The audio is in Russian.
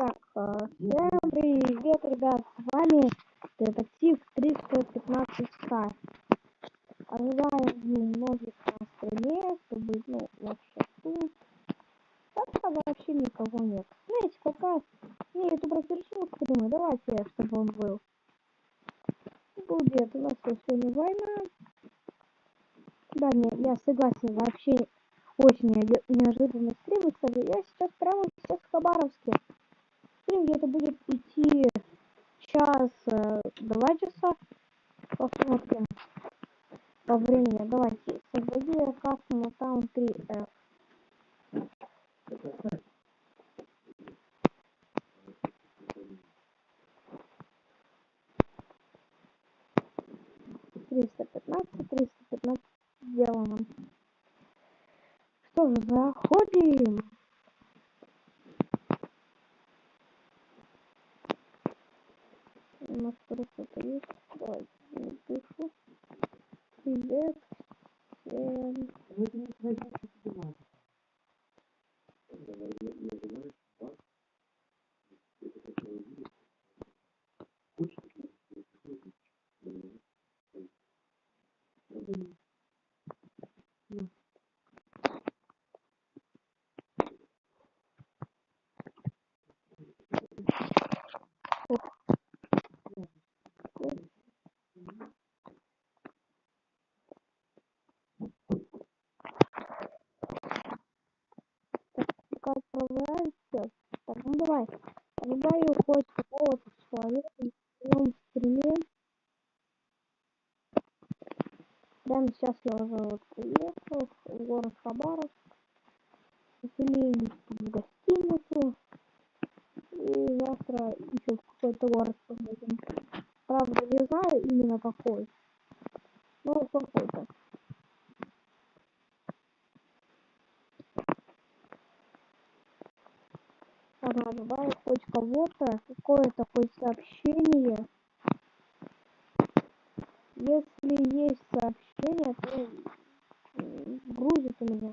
Всем привет, ребят, с вами детектив 315К. Ожидаем немножечко на стриме, чтобы, вообще тут. Так вообще никого нет. Знаете, пока мне YouTube разрешил, думаю, давайте, чтобы он был. Будет, у нас тут сегодня война. Да, я согласен, вообще очень неожиданный стрим. Кстати, я сейчас прямо сейчас в Хабаровске. Стрим где-то будет идти час, 2 часа. Посмотрим по времени. Давайте создадим я Custom Town 3F. Триста пятнадцать сделано. Что же, заходим. У нас кто-то есть. Давайте напишу. Привет всем. Как отправляешься? Так, ну давай. Ожидаю хоть какого-то человека в своем стриме. Прямо сейчас я уже вот приехал в город Хабаровск. Заселились в гостиницу. И завтра еще в какой-то город поедем. Правда, не знаю именно какой. Но какой-то. Ага, ожидаю хоть кого-то, какое-то хоть сообщение. Если есть сообщение, то грузит у меня.